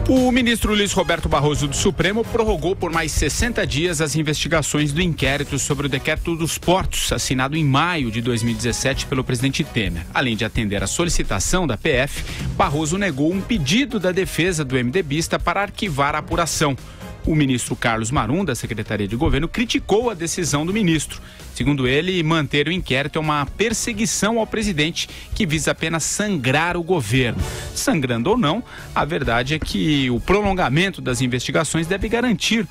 O ministro Luiz Roberto Barroso do Supremo prorrogou por mais 60 dias as investigações do inquérito sobre o decreto dos portos, assinado em maio de 2017 pelo presidente Temer. Além de atender a solicitação da PF, Barroso negou um pedido da defesa do MDBista para arquivar a apuração. O ministro Carlos Marum, da Secretaria de Governo, criticou a decisão do ministro. Segundo ele, manter o inquérito é uma perseguição ao presidente que visa apenas sangrar o governo. Sangrando ou não, a verdade é que o prolongamento das investigações deve garantir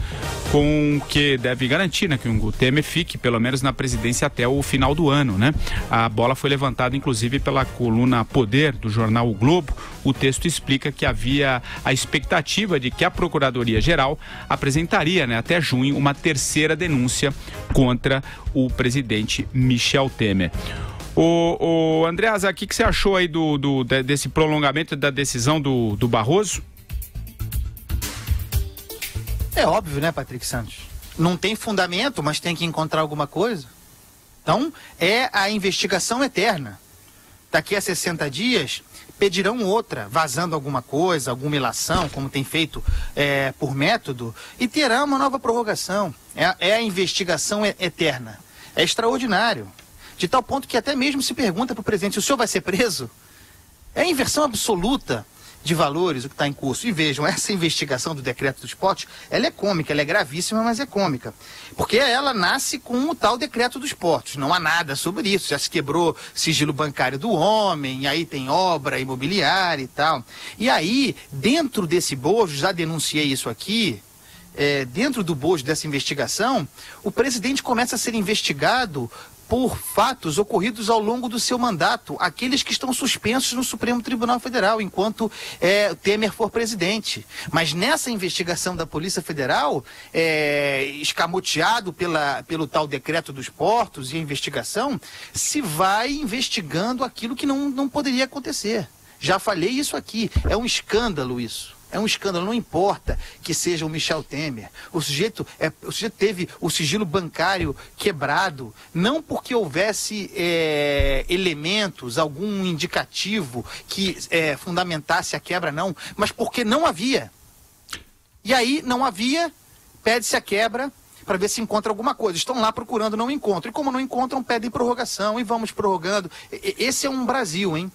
que o Temer fique, pelo menos, na presidência até o final do ano, né? A bola foi levantada, inclusive, pela coluna Poder, do jornal O Globo. O texto explica que havia a expectativa de que a Procuradoria-Geral apresentaria, até junho, uma terceira denúncia contra o presidente Michel Temer. Andreasa, o que você achou aí desse prolongamento da decisão do Barroso? É óbvio, né, Patrick Santos? Não tem fundamento, mas tem que encontrar alguma coisa. Então, é a investigação eterna. Daqui a 60 dias, pedirão outra, vazando alguma coisa, alguma ilação, como tem feito por método, e terá uma nova prorrogação. É a investigação eterna. É extraordinário. De tal ponto que até mesmo se pergunta para o presidente, o senhor vai ser preso? É a inversão absoluta de valores o que está em curso. E vejam, essa investigação do decreto dos portos, ela é cômica, ela é gravíssima, mas é cômica. Porque ela nasce com o tal decreto dos portos. Não há nada sobre isso. Já se quebrou sigilo bancário do homem, aí tem obra imobiliária e tal. E aí, dentro desse bojo, já denunciei isso aqui, dentro do bojo dessa investigação, o presidente começa a ser investigado por fatos ocorridos ao longo do seu mandato, aqueles que estão suspensos no Supremo Tribunal Federal, enquanto Temer for presidente. Mas nessa investigação da Polícia Federal, escamoteado pelo tal decreto dos portos e a investigação, se vai investigando aquilo que não poderia acontecer. Já falei isso aqui, é um escândalo isso. É um escândalo, não importa que seja o Michel Temer. O sujeito teve o sigilo bancário quebrado, não porque houvesse elementos, algum indicativo que fundamentasse a quebra, não, mas porque não havia. E aí, não havia, pede-se a quebra para ver se encontra alguma coisa. Estão lá procurando, não encontram. E como não encontram, pedem prorrogação e vamos prorrogando. Esse é um Brasil, hein?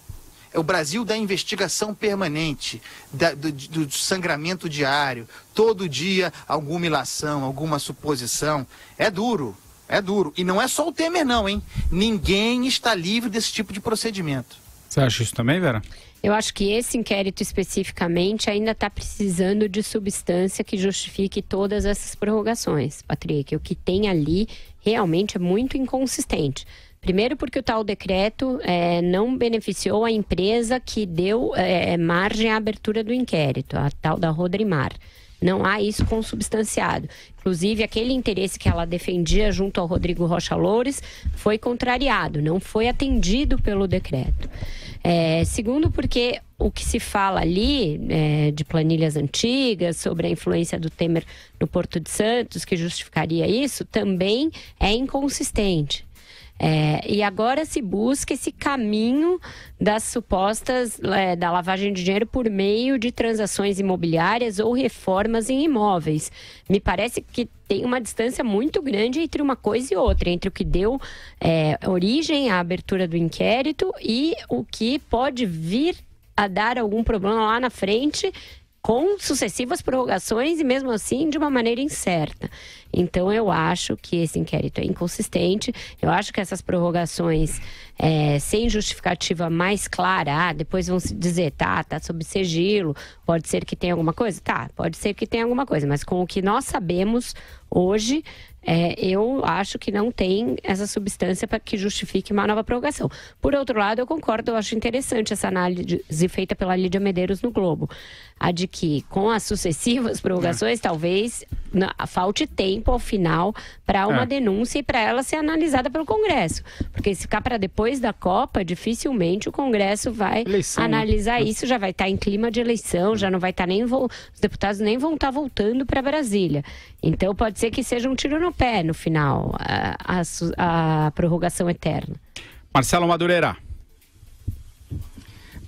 É o Brasil da investigação permanente, do sangramento diário. Todo dia alguma ilação, alguma suposição. É duro, é duro. E não é só o Temer não, hein? Ninguém está livre desse tipo de procedimento. Você acha isso também, Vera? Eu acho que esse inquérito especificamente ainda está precisando de substância que justifique todas essas prorrogações, Patrick. O que tem ali realmente é muito inconsistente. Primeiro porque o tal decreto não beneficiou a empresa que deu margem à abertura do inquérito, a tal da Rodrimar. Não há isso consubstanciado. Inclusive, aquele interesse que ela defendia junto ao Rodrigo Rocha Loures foi contrariado, não foi atendido pelo decreto. Segundo, porque o que se fala ali de planilhas antigas, sobre a influência do Temer no Porto de Santos, que justificaria isso, também é inconsistente. E agora se busca esse caminho das supostas da lavagem de dinheiro por meio de transações imobiliárias ou reformas em imóveis. Me parece que tem uma distância muito grande entre uma coisa e outra, entre o que deu origem à abertura do inquérito e o que pode vir a dar algum problema lá na frente, com sucessivas prorrogações e mesmo assim de uma maneira incerta. Então eu acho que esse inquérito é inconsistente, eu acho que essas prorrogações sem justificativa mais clara, depois vão se dizer, tá sob sigilo, pode ser que tenha alguma coisa? Tá, pode ser que tenha alguma coisa, mas com o que nós sabemos hoje, eu acho que não tem essa substância para que justifique uma nova prorrogação. Por outro lado, eu concordo, eu acho interessante essa análise feita pela Lídia Medeiros no Globo, a de que com as sucessivas prorrogações, talvez falte tempo ao final para uma denúncia e para ela ser analisada pelo Congresso. Porque se ficar para depois da Copa, dificilmente o Congresso vai analisar isso, já vai estar em clima de eleição, já não vai estar os deputados nem vão estar voltando para Brasília. Então pode ser que seja um tiro no pé no final, a prorrogação eterna. Marcelo Madureira.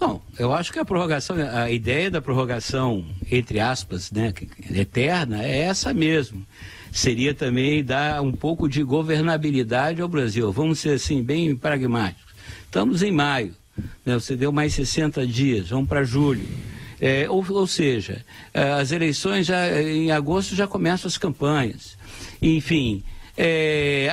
Não, eu acho que a ideia da prorrogação, entre aspas, né, eterna, é essa mesmo. Seria também dar um pouco de governabilidade ao Brasil. Vamos ser assim, bem pragmáticos. Estamos em maio, né, você deu mais 60 dias, vamos para julho. Ou seja, as eleições em agosto já começam as campanhas. Enfim,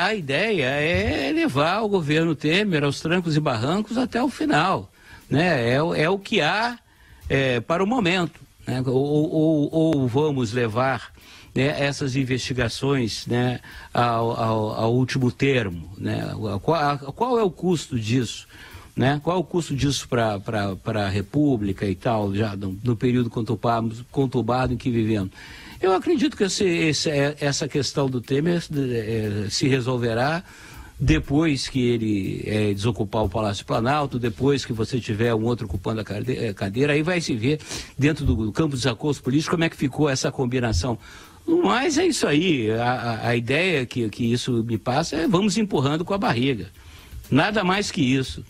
a ideia é levar o governo Temer aos trancos e barrancos até o final. Né? É o que há para o momento. Né? Ou vamos levar, né, essas investigações, né, ao último termo. Né? Qual é o custo disso? Né? Qual é o custo disso para a República e tal, já no período conturbado em que vivemos? Eu acredito que essa questão do Temer se resolverá depois que ele desocupar o Palácio Planalto, depois que você tiver um outro ocupando a cadeira, aí vai se ver dentro do campo dos acordos políticos como é que ficou essa combinação. Mas é isso aí, a ideia que isso me passa é vamos empurrando com a barriga. Nada mais que isso.